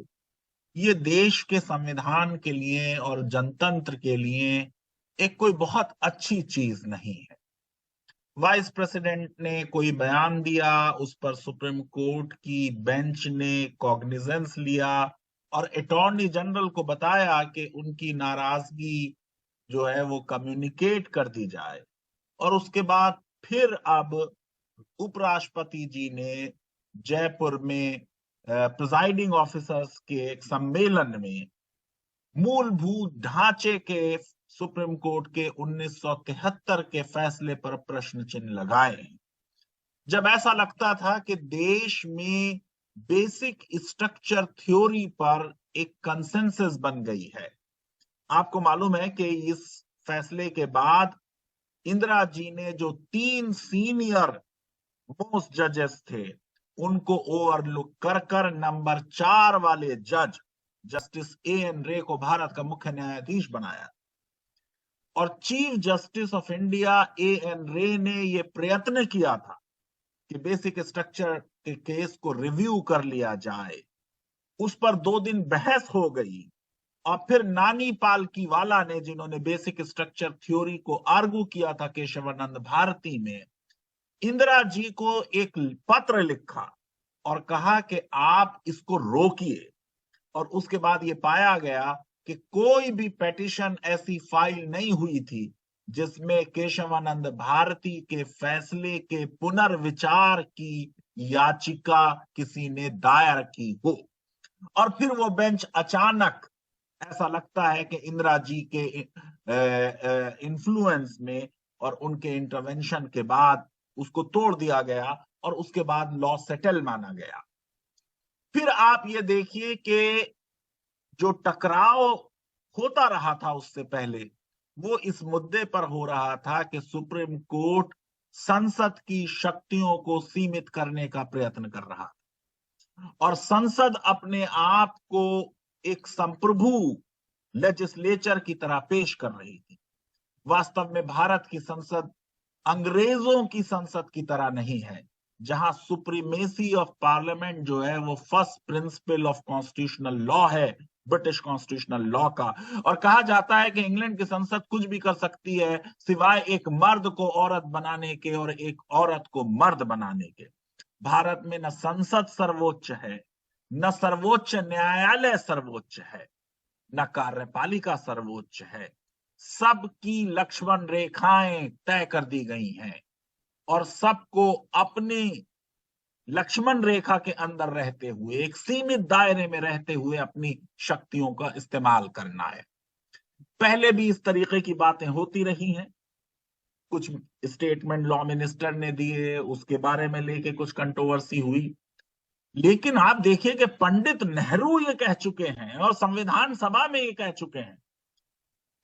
ये देश के संविधान के लिए और जनतंत्र के लिए एक कोई बहुत अच्छी चीज नहीं है। वाइस प्रेसिडेंट ने कोई बयान दिया, उस पर सुप्रीम कोर्ट की बेंच ने कॉग्निजेंस लिया और अटॉर्नी जनरल को बताया कि उनकी नाराजगी जो है वो कम्युनिकेट कर दी जाए। और उसके बाद फिर अब उपराष्ट्रपति जी ने जयपुर में प्रिजाइडिंग ऑफिसर्स के एक सम्मेलन में मूलभूत ढांचे के सुप्रीम कोर्ट के 1973 के फैसले पर प्रश्न चिन्ह लगाए। जब ऐसा लगता था कि देश में बेसिक स्ट्रक्चर थ्योरी पर एक कंसेंसस बन गई है। आपको मालूम है कि इस फैसले के बाद इंदिरा जी ने जो 3 सीनियर मोस्ट जजेस थे उनको ओवरलुक कर नंबर 4 वाले जज जस्टिस एएन रे को भारत का मुख्य न्यायाधीश बनाया। और chief justice of India A N Ray ने यह प्रयत्न किया था कि बेसिक स्ट्रक्चर के केस को रिव्यू कर लिया जाए। उस पर 2 दिन बहस हो गई और फिर नानी पालकीवाला ने, जिन्होंने बेसिक स्ट्रक्चर थ्योरी को आर्गू किया था केशवानंद भारती में, इंदिरा जी को एक पत्र लिखा और कहा कि आप इसको रोकिए। और उसके बाद ये पाया गया कि कोई भी पेटिशन ऐसी फाइल नहीं हुई थी जिसमें केशवानंद भारती के फैसले के पुनर्विचार की याचिका किसी ने दायर की हो। और फिर वो बेंच अचानक, ऐसा लगता है कि इंदिरा जी के इन्फ्लुएंस में और उनके इंटरवेंशन के बाद उसको तोड़ दिया गया और उसके बाद लॉ सेटल माना गया। फिर आप ये देखिए कि जो टकराव होता रहा था उससे पहले, वो इस मुद्दे पर हो रहा था कि सुप्रीम कोर्ट संसद की शक्तियों को सीमित करने का प्रयत्न कर रहा था और संसद अपने आप को एक संप्रभु लेजिस्लेचर की तरह पेश कर रही थी। वास्तव में भारत की संसद अंग्रेजों की संसद की तरह नहीं है, जहां सुप्रीमेसी ऑफ पार्लियामेंट जो है वो first principle of constitutional law है, ब्रिटिश कॉन्स्टिट्यूशनल लॉ का। और कहा जाता है कि इंग्लैंड की संसद कुछ भी कर सकती है सिवाय एक मर्द को औरत बनाने के और एक औरत को मर्द बनाने के। भारत में न संसद सर्वोच्च है, न सर्वोच्च न्यायालय सर्वोच्च है, न कार्यपालिका सर्वोच्च है। सबकी लक्ष्मण रेखाएं तय कर दी गई हैं और सबको अपनी लक्ष्मण रेखा के अंदर रहते हुए, एक सीमित दायरे में रहते हुए अपनी शक्तियों का इस्तेमाल करना है। पहले भी इस तरीके की बातें होती रही हैं। कुछ स्टेटमेंट लॉ मिनिस्टर ने दिए, उसके बारे में लेके कुछ कंट्रोवर्सी हुई। लेकिन आप देखिए कि पंडित नेहरू ये कह चुके हैं और संविधान सभा में ये कह चुके हैं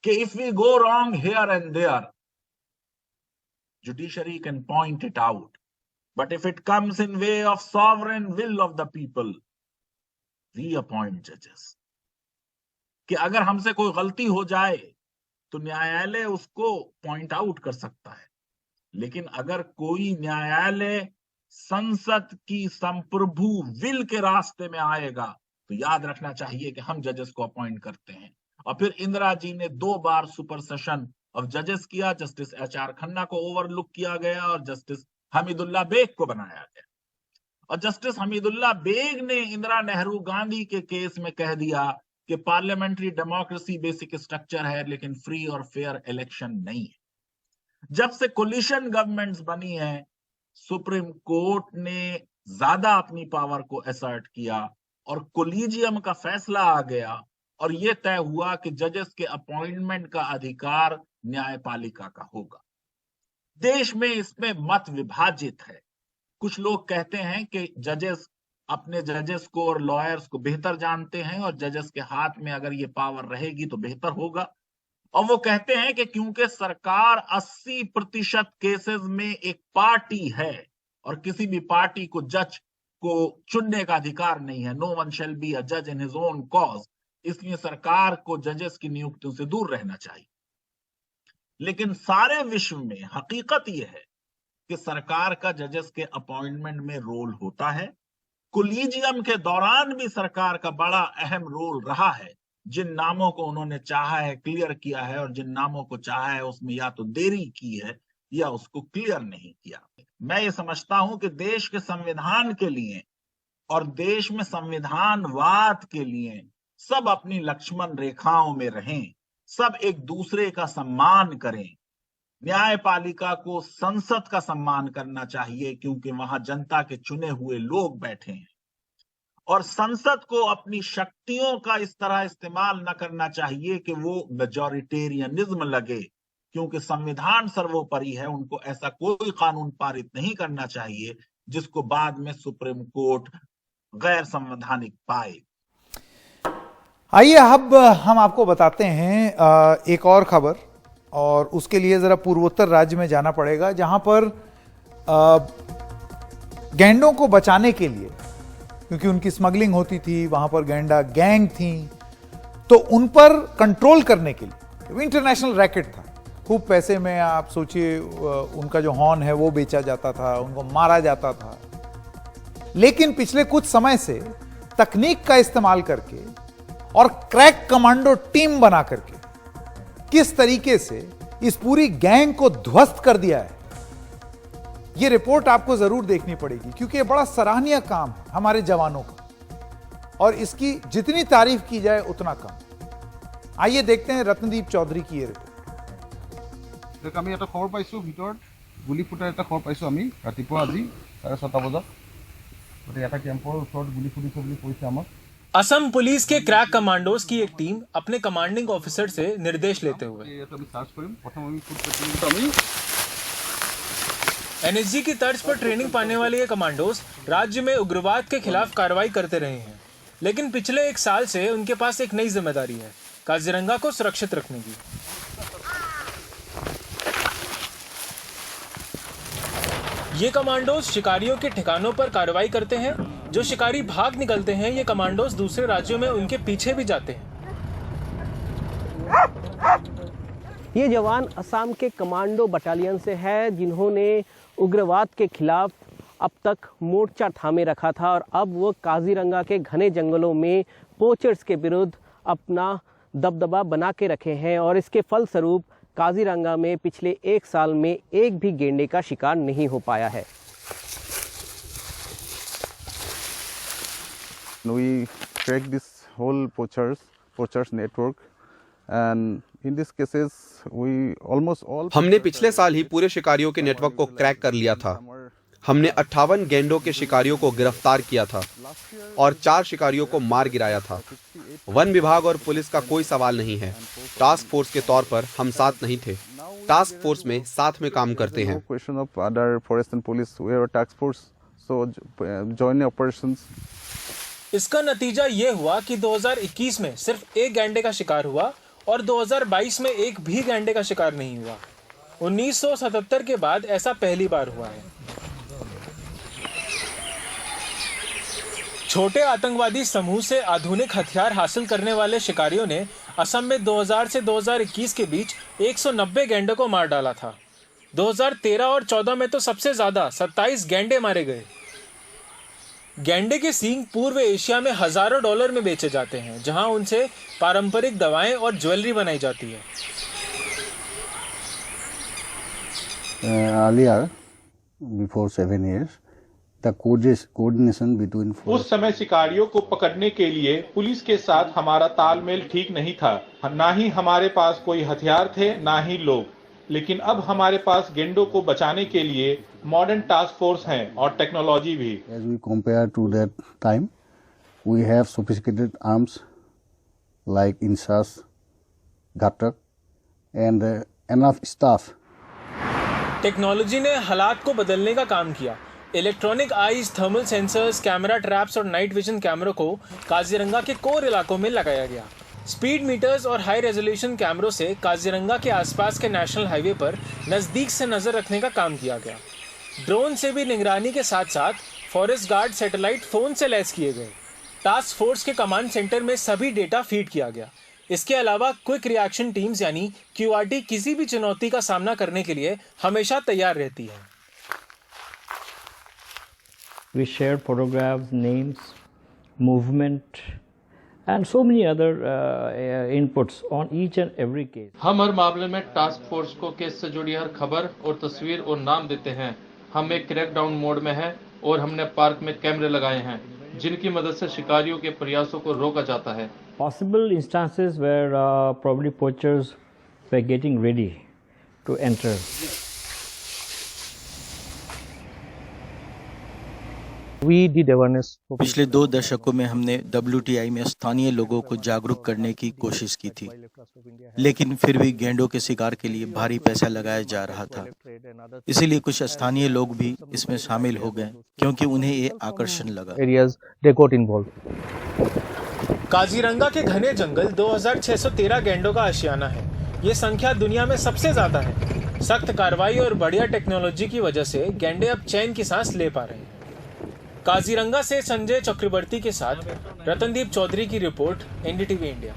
कि if we go wrong here and there, judiciary can point it out, but if it comes in way of sovereign will of the people, we appoint judges. कि अगर हमसे कोई गलती हो जाए तो न्यायालय उसको पॉइंट आउट कर सकता है, लेकिन अगर कोई न्यायालय संसद की संप्रभु विल के रास्ते में आएगा तो याद रखना चाहिए कि हम जजेस को अपॉइंट करते हैं। और फिर इंदिरा जी ने 2 बार सुपर सेशन ऑफ जजेस किया। जस्टिस एचआर खन्ना को ओवरलुक किया गया और जस्टिस हमीदुल्ला बेग को बनाया गया। और जस्टिस हमीदुल्ला बेग ने इंदिरा नेहरू गांधी के केस में कह दिया कि पार्लियामेंट्री डेमोक्रेसी बेसिक स्ट्रक्चर है लेकिन फ्री और फेयर इलेक्शन नहीं है। जब से कोलिशन गवर्नमेंट्स बनी है, सुप्रीम कोर्ट ने ज्यादा अपनी पावर को असर्ट किया और कोलिजियम का फैसला आ गया और यह तय हुआ कि जजेस के अपॉइंटमेंट का अधिकार न्यायपालिका का होगा। देश में इसमें मत विभाजित है। कुछ लोग कहते हैं कि जजेस अपने जजेस को और लॉयर्स को बेहतर जानते हैं और जजेस के हाथ में अगर ये पावर रहेगी तो बेहतर होगा। और वो कहते हैं कि क्योंकि सरकार 80% केसेस में एक पार्टी है और किसी भी पार्टी को जज को चुनने का अधिकार नहीं है, no one shall be a जज इन हिज ओन कॉज, इसलिए सरकार को जजेस की नियुक्तियों से दूर रहना चाहिए। लेकिन सारे विश्व में हकीकत यह है कि सरकार का जजेस के अपॉइंटमेंट में रोल होता है। कोलिजियम के दौरान भी सरकार का बड़ा अहम रोल रहा है। जिन नामों को उन्होंने चाहा है क्लियर किया है और जिन नामों को चाहा है उसमें या तो देरी की है या उसको क्लियर नहीं किया। मैं ये समझता हूं कि देश के संविधान के लिए और देश में संविधानवाद के लिए सब अपनी लक्ष्मण रेखाओं में रहें, सब एक दूसरे का सम्मान करें। न्यायपालिका को संसद का सम्मान करना चाहिए क्योंकि वहां जनता के चुने हुए लोग बैठे हैं और संसद को अपनी शक्तियों का इस तरह इस्तेमाल न करना चाहिए कि वो मेजॉरिटेरियनिज्म लगे, क्योंकि संविधान सर्वोपरि है। उनको ऐसा कोई कानून पारित नहीं करना चाहिए जिसको बाद में सुप्रीम कोर्ट गैर संवैधानिक पाए।
आइए अब हम आपको बताते हैं एक और खबर, और उसके लिए जरा पूर्वोत्तर राज्य में जाना पड़ेगा जहां पर गैंडों को बचाने के लिए, क्योंकि उनकी स्मगलिंग होती थी, वहां पर गैंडा गैंग थी, तो उन पर कंट्रोल करने के लिए इंटरनेशनल रैकेट था। खूब पैसे में आप सोचिए उनका जो हॉर्न है वो बेचा जाता था, उनको मारा जाता था। लेकिन पिछले कुछ समय से तकनीक का इस्तेमाल करके और क्रैक कमांडो टीम बना करके किस तरीके से इस पूरी गैंग को ध्वस्त कर दिया है, यह रिपोर्ट आपको जरूर देखनी पड़ेगी, क्योंकि यह बड़ा सराहनीय काम है हमारे जवानों का और इसकी जितनी तारीफ की जाए उतना कम। आइए देखते हैं रत्नदीप चौधरी की यह रिपोर्ट।
আমি এটা খবৰ পাইছোঁ, ভিতৰত গুলি ফুটাৰ এটা খবৰ পাইছোঁ আমি ৰাতিপুৱা আজি 6:30 বজাত। গতিকে এটা কেম্পৰ ওচৰত গুলি ফুটিছে বুলি কৈছে আমাক।
असम पुलिस के क्रैक कमांडोज की एक टीम अपने कमांडिंग ऑफिसर से निर्देश लेते हुए एनएसजी की तर्ज पर ट्रेनिंग पाने वाले ये कमांडोज राज्य में उग्रवाद के खिलाफ कार्रवाई करते रहे हैं, लेकिन पिछले 1 साल से उनके पास एक नई जिम्मेदारी है, काजीरंगा को सुरक्षित रखने की। ये कमांडोज शिकारियों के ठिकानों पर कार्रवाई करते हैं। जो शिकारी भाग निकलते हैं, ये कमांडोज दूसरे राज्यों में उनके पीछे भी जाते हैं।
ये जवान असम के कमांडो बटालियन से है, जिन्होंने उग्रवाद के खिलाफ अब तक मोर्चा थामे रखा था और अब वो काजीरंगा के घने जंगलों में पोचर्स के विरुद्ध अपना दबदबा बना के रखे हैं और इसके फलस्वरूप काजीरंगा में पिछले 1 साल में एक भी गेंडे का शिकार नहीं हो पाया है।
We cracked this whole poachers network, and in these cases we almost all
हमने पिछले साल ही पूरे शिकारियों के नेटवर्क को क्रैक कर लिया था। हमने 58 गैंडों के शिकारियों को गिरफ्तार किया था और 4 शिकारियों को मार गिराया था। वन विभाग और पुलिस का कोई सवाल नहीं है। टास्क फोर्स के तौर पर हम साथ नहीं थे, टास्क फोर्स में साथ में काम करते हैं।
question of other forest and police, we are a task force, so joint operations।
इसका नतीजा ये हुआ कि 2021 में सिर्फ 1 गैंडे का शिकार हुआ और 2022 में एक भी गैंडे का शिकार नहीं हुआ। 1977 के बाद ऐसा पहली बार हुआ है। छोटे आतंकवादी समूह से आधुनिक हथियार हासिल करने वाले शिकारियों ने असम में 2000 से 2021 के बीच 190 गैंडों को मार डाला था। 2013 और 14 में तो सबसे ज्यादा 27 गैंडे मारे गए। गैंडे के सींग पूर्व एशिया में हजारों डॉलर में बेचे जाते हैं, जहां उनसे पारंपरिक दवाएं और ज्वेलरी बनाई जाती है।
Earlier, before 7 years, the coordination between
उस समय शिकारियों को पकड़ने के लिए पुलिस के साथ हमारा तालमेल ठीक नहीं था। ना ही हमारे पास कोई हथियार थे, ना ही लोग। लेकिन अब हमारे पास गेंडों को बचाने के लिए मॉडर्न टास्क फोर्स हैं और टेक्नोलॉजी भी।
As we compare to that time, we have sophisticated arms like INSAS, Ghatak, and enough staff.
Technology ने हालात को बदलने का काम किया। Electronic eyes, thermal sensors, camera traps और नाइट विजन कैमरों को काजीरंगा के कोर इलाकों में लगाया गया। स्पीड मीटर्स और हाई रेजोल्यूशन कैमरों से काजीरंगा के आसपास के नेशनल हाईवे पर नज़दीक से नज़र रखने का काम किया गया। ड्रोन से भी निगरानी के साथ साथ फॉरेस्ट गार्ड सैटेलाइट फोन से लैस किए गए। टास्क फोर्स के कमांड सेंटर में सभी डेटा फीड किया गया। इसके अलावा क्विक रिएक्शन टीम्स यानी QRT किसी भी चुनौती का सामना करने के लिए हमेशा तैयार रहती है।
We shared photographs, names, movement, and so many other inputs on each and every case.
हम हर मामले में टास्क फोर्स को केस से जुड़ी हर खबर और तस्वीर और नाम देते हैं। हम एक क्रैकडाउन मोड में हैं और हमने पार्क में कैमरे लगाए हैं जिनकी मदद से शिकारियों के प्रयासों को रोका जाता है।
Possible instances where probably poachers were getting ready to enter.
We did awareness.
पिछले 2 दशकों में हमने WTI में स्थानीय लोगों को जागरूक करने की कोशिश की थी, लेकिन फिर भी गेंडों के शिकार के लिए भारी पैसा लगाया जा रहा था। इसीलिए कुछ स्थानीय लोग भी इसमें शामिल हो गए क्योंकि उन्हें ये आकर्षण लगा।
Areas they got involved.
Kaziranga के घने जंगल 2613 गेंडों का आशियाना है। ये संख्या दुनिया में सबसे ज्यादा है। सख्त कार्रवाई और बढ़िया टेक्नोलॉजी की वजह से गेंडे अब चैन की सांस ले पा रहे हैं। काजीरंगा से संजय चक्रवर्ती के साथ रतनदीप चौधरी की रिपोर्ट, NDTV इंडिया।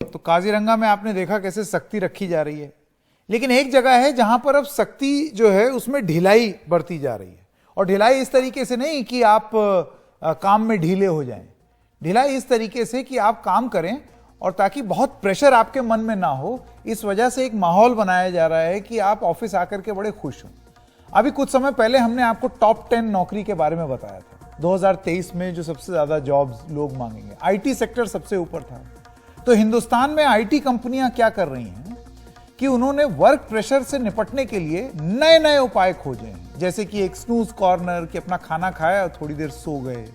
तो काजीरंगा में आपने देखा कैसे सख्ती रखी जा रही है, लेकिन एक जगह है जहां पर अब सख्ती जो है उसमें ढिलाई बरती जा रही है। और ढिलाई इस तरीके से नहीं कि आप काम में ढीले हो जाएं, ढिलाई इस तरीके से कि आप काम करें और ताकि बहुत प्रेशर आपके मन में ना हो। इस वजह से एक माहौल बनाया जा रहा है कि आप ऑफिस आकर के बड़े खुश हों। अभी कुछ समय पहले हमने आपको टॉप 10 नौकरी के बारे में बताया था। 2023 में जो सबसे ज्यादा जॉब्स लोग मांगेंगे, IT सेक्टर सबसे ऊपर था। तो हिंदुस्तान में IT कंपनियां क्या कर रही हैं कि उन्होंने वर्क प्रेशर से निपटने के लिए नए नए उपाय खोजे हैं, जैसे कि एक स्नूज कॉर्नर, कि अपना खाना खाया और थोड़ी देर सो गए,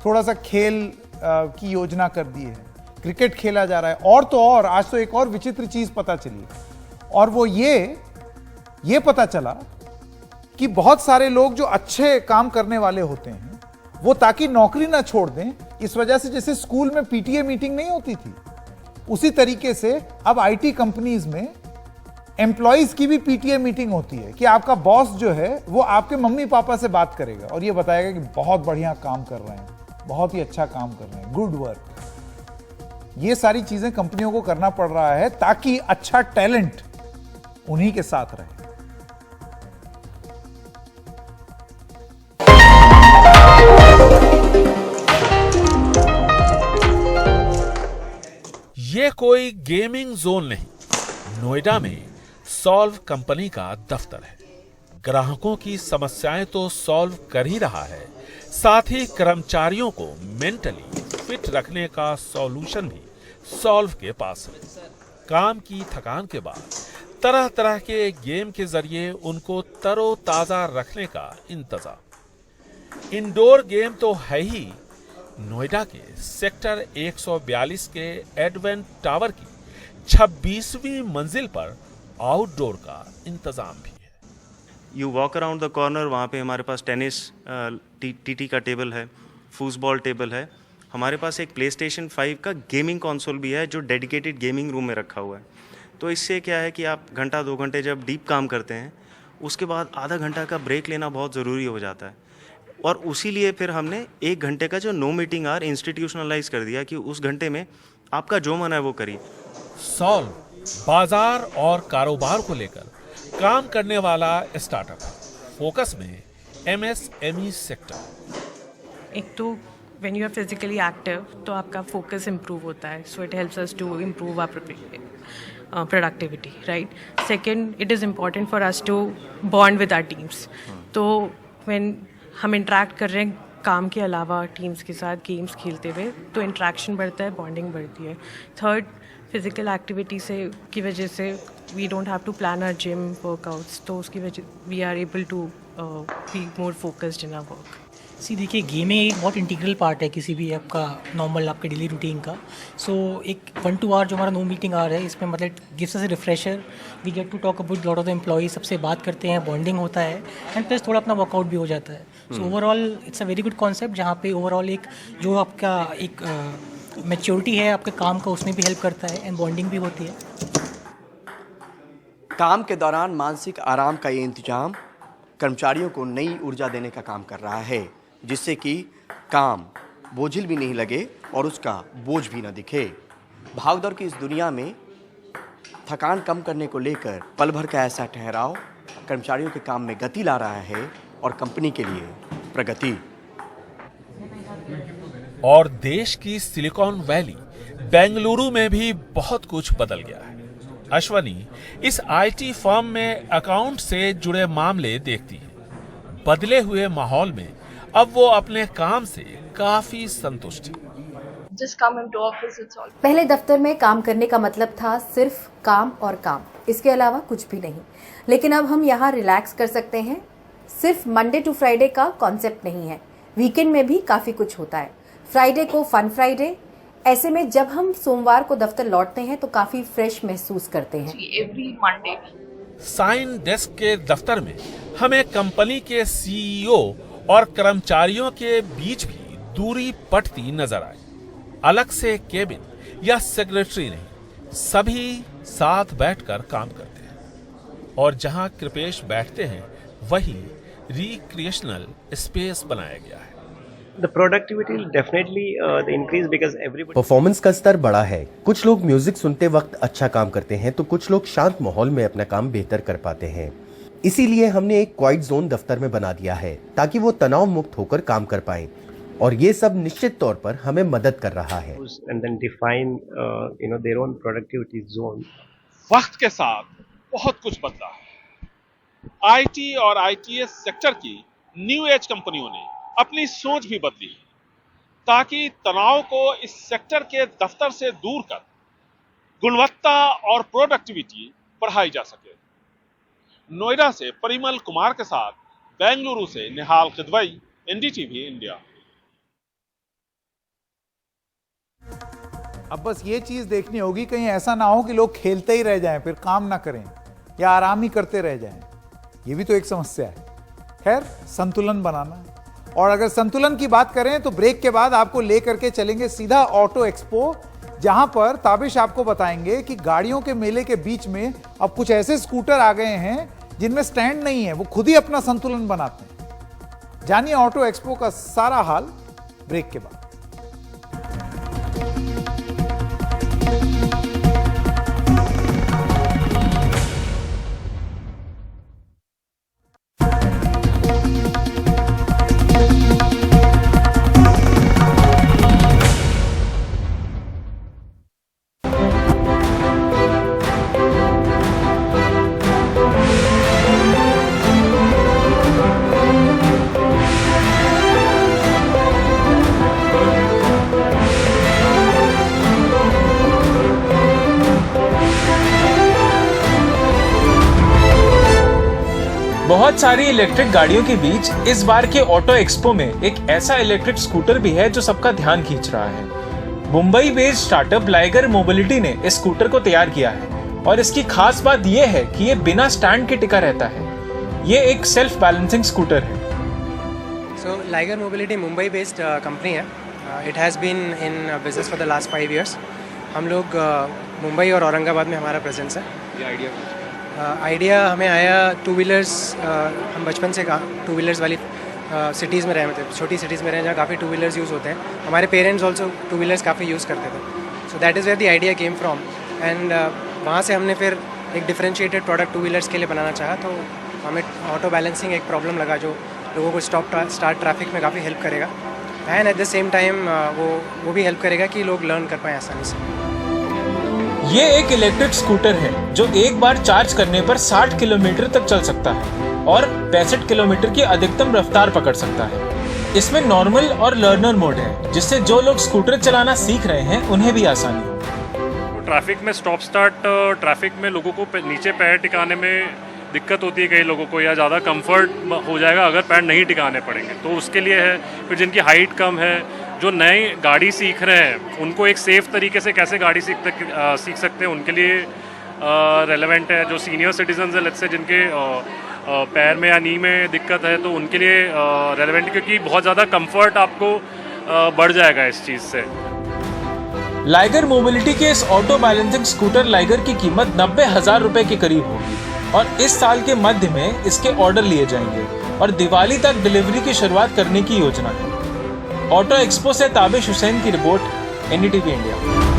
थोड़ा सा खेल की योजना कर दी है, क्रिकेट खेला जा रहा है। और तो और आज तो एक और विचित्र चीज पता चली, और वो ये पता चला कि बहुत सारे लोग जो अच्छे काम करने वाले होते हैं वो ताकि नौकरी ना छोड़ दें, इस वजह से जैसे स्कूल में PTA मीटिंग नहीं होती थी, उसी तरीके से अब IT कंपनीज में एम्प्लॉइज की भी PTA मीटिंग होती है कि आपका बॉस जो है वो आपके मम्मी पापा से बात करेगा और ये बताएगा कि बहुत बढ़िया काम कर रहे हैं, बहुत ही अच्छा काम कर रहे हैं, गुड वर्क। ये सारी चीजें कंपनियों को करना पड़ रहा है ताकि अच्छा टैलेंट उन्हीं के साथ रहे।
ये कोई गेमिंग जोन नहीं, नोएडा में सॉल्व कंपनी का दफ्तर है। ग्राहकों की समस्याएं तो सॉल्व कर ही रहा है, साथ ही कर्मचारियों को मेंटली फिट रखने का सॉल्यूशन भी सॉल्व के पास है। काम की थकान के बाद तरह तरह के गेम के जरिए उनको तरोताजा रखने का इंतजाम। इंडोर गेम तो है ही, नोएडा के सेक्टर 142 के एडवेंट टावर की 26वीं मंजिल पर आउटडोर का इंतजाम भी है।
You walk around the corner, वहाँ पे हमारे पास टेनिस TT का टेबल है, फुटबॉल टेबल है, हमारे पास एक PlayStation 5 का गेमिंग कंसोल भी है जो डेडिकेटेड गेमिंग रूम में रखा हुआ है। तो इससे क्या है कि आप घंटा 2 घंटे जब डीप काम करते हैं उसके बाद आधा घंटा का ब्रेक लेना बहुत ज़रूरी हो जाता है। और उसी लिए फिर हमने 1 घंटे का जो नो मीटिंग आवर इंस्टीट्यूशनलाइज कर दिया कि उस घंटे में आपका जो मन है वो करिए।
सॉल्व बाजार और कारोबार को लेकर काम करने वाला स्टार्टअप, फोकस में MSME सेक्टर।
एक तो when you are physically active तो आपका फोकस इम्प्रूव होता है, so it helps us to improve our productivity, right. Second, it is important for us to bond with our teams. तो व्हेन हम इंटरेक्ट कर रहे हैं काम के अलावा टीम्स के साथ गेम्स खेलते हुए तो इंटरेक्शन बढ़ता है, बॉन्डिंग बढ़ती है। थर्ड, फिजिकल एक्टिविटी से की वजह से we don't have to plan our gym workouts, तो उसकी वजह we are able to be more focused in our work.
देखिए गेमिंग एक बहुत इंटीग्रल पार्ट है किसी भी आपका नॉर्मल आपके डेली रूटीन का। सो एक 1 to hour जो हमारा नो मीटिंग आवर है, इसमें मतलब gives us a refresher, we get to talk about lot of the employees, सबसे बात करते हैं, बॉन्डिंग होता है एंड प्लस थोड़ा अपना वर्कआउट भी हो जाता है। So overall it's a very good concept, जहाँ पे ओवरऑल एक जो आपका एक मैच्योरिटी है आपके काम का उसमें भी हेल्प करता है एंड बॉन्डिंग भी होती है।
काम के दौरान मानसिक आराम का ये इंतजाम कर्मचारियों को नई ऊर्जा देने का काम कर रहा है, जिससे कि काम बोझिल भी नहीं लगे और उसका बोझ भी न दिखे। भागदौड़ की इस दुनिया में थकान कम करने को लेकर पल भर का ऐसा ठहराव कर्मचारियों के काम में गति ला रहा है और कंपनी के लिए प्रगति।
और देश की सिलिकॉन वैली बेंगलुरु में भी बहुत कुछ बदल गया है। अश्वनी इस आईटी फर्म में अकाउंट से जुड़े मामले देखती है। बदले हुए माहौल में अब वो अपने काम से काफी संतुष्ट है।
पहले दफ्तर में काम करने का मतलब था सिर्फ काम और काम, इसके अलावा कुछ भी नहीं। लेकिन अब हम यहाँ रिलैक्स कर सकते हैं। सिर्फ मंडे टू फ्राइडे का कॉन्सेप्ट नहीं है, वीकेंड में भी काफी कुछ होता है। फ्राइडे को फन फ्राइडे, ऐसे में जब हम सोमवार को दफ्तर लौटते हैं तो काफी फ्रेश महसूस करते हैं।
एवरी मंडे साइन डेस्क के दफ्तर में हमें कंपनी के सीईओ और कर्मचारियों के बीच भी दूरी पटती नजर आई। अलग से केबिन या सेक्रेटरी नहीं, सभी साथ बैठकर काम करते हैं और जहां कृपेश बैठते हैं वही रिक्रिएशनल स्पेस बनाया गया है।
The productivity will definitely increase because everybody performance का स्तर बढ़ा है। कुछ लोग म्यूजिक सुनते वक्त अच्छा काम करते हैं तो कुछ लोग शांत माहौल में अपना काम बेहतर कर पाते हैं। इसीलिए हमने एक क्वाइट जोन दफ्तर में बना दिया है ताकि वो तनाव मुक्त होकर काम कर पाए और ये सब निश्चित तौर पर हमें मदद कर रहा है।
And then define their own productivity zone.
वक्त के साथ बहुत कुछ बदला है। आईटी और आईटीएस सेक्टर की न्यू एज कंपनियों ने अपनी सोच भी बदली है ताकि तनाव को इस सेक्टर के दफ्तर से दूर कर गुणवत्ता और प्रोडक्टिविटी बढ़ाई जा सके। नोएडा से परिमल कुमार के साथ बेंगलुरु से निहाल किदवई, एनडीटीवी इंडिया।
अब बस ये चीज देखनी होगी कहीं ऐसा ना हो कि लोग खेलते ही रह जाएं, फिर काम ना करें या आराम ही करते रह जाएं। ये भी तो एक समस्या है। खैर, संतुलन बनाना। और अगर संतुलन की बात करें तो ब्रेक के बाद आपको लेकर के चलेंगे सीधा ऑटो एक्सपो, जहां पर ताबिश आपको बताएंगे कि गाड़ियों के मेले के बीच में अब कुछ ऐसे स्कूटर आ गए हैं जिनमें स्टैंड नहीं है, वो खुद ही अपना संतुलन बनाते हैं। जानिए ऑटो एक्सपो का सारा हाल ब्रेक के बाद।
बहुत सारी इलेक्ट्रिक गाड़ियों के बीच इस बार के ऑटो एक्सपो में एक ऐसा इलेक्ट्रिक स्कूटर भी है जो सबका ध्यान खींच रहा है। Mumbai based startup liger mobility ने इस स्कूटर को तैयार किया है और इसकी खास बात यह है कि ये बिना स्टैंड के टिका रहता है। ये एक सेल्फ बैलेंसिंग स्कूटर है।
So Liger Mobility Mumbai based company है। It has been in business for the last 5 years। हम लोग मुंबई और औरंगाबाद में हमारा प्रेजेंस है। ये आइडिया हमें आया 2 व्हीलर्स। हम बचपन से 2 व्हीलर्स वाली सिटीज़ में रहे, मतलब छोटी सिटीज़ में रहे जहाँ काफ़ी 2 व्हीलर्स यूज़ होते हैं। हमारे पेरेंट्स ऑल्सो 2 व्हीलर्स काफ़ी यूज़ करते थे। So that is where the idea came from and वहाँ से हमने फिर एक डिफरेंशिएटेड प्रोडक्ट 2 व्हीलर्स के लिए बनाना चाहा। तो हमें ऑटो बैलेंसिंग एक प्रॉब्लम लगा जो लोगों को स्टार्ट ट्रैफिक में काफ़ी हेल्प करेगा and at the same time वो भी हेल्प करेगा कि लोग लर्न कर पाएँ आसानी से।
ये एक इलेक्ट्रिक स्कूटर है जो एक बार चार्ज करने पर 60 किलोमीटर तक चल सकता है और 65 किलोमीटर की अधिकतम रफ्तार पकड़ सकता है। इसमें नॉर्मल और लर्नर मोड है जिससे जो लोग स्कूटर चलाना सीख रहे हैं उन्हें भी आसानी हो।
ट्रैफिक में स्टॉप स्टार्ट ट्रैफिक में लोगों को नीचे पैर टिकाने में दिक्कत होती है कई लोगों को, या ज़्यादा कंफर्ट हो जाएगा अगर पैर नहीं टिकाने पड़ेंगे, तो उसके लिए है। फिर जिनकी हाइट कम है, जो नए गाड़ी सीख रहे हैं, उनको एक सेफ़ तरीके से कैसे गाड़ी सीख सकते हैं, उनके लिए रेलेवेंट है। जो सीनियर सिटीजन है, लेट्स से जिनके पैर में या नी में दिक्कत है, तो उनके लिए रेलेवेंट, क्योंकि बहुत ज़्यादा कंफर्ट आपको बढ़ जाएगा इस चीज़ से।
लाइगर मोबिलिटी के इस ऑटो बैलेंसिंग स्कूटर लाइगर की कीमत 90,000 रुपए के करीब होगी और इस साल के मध्य में इसके ऑर्डर लिए जाएंगे और दिवाली तक डिलीवरी की शुरुआत करने की योजना है। ऑटो एक्सपो से ताबिश हुसैन की रिपोर्ट, NDTV इंडिया।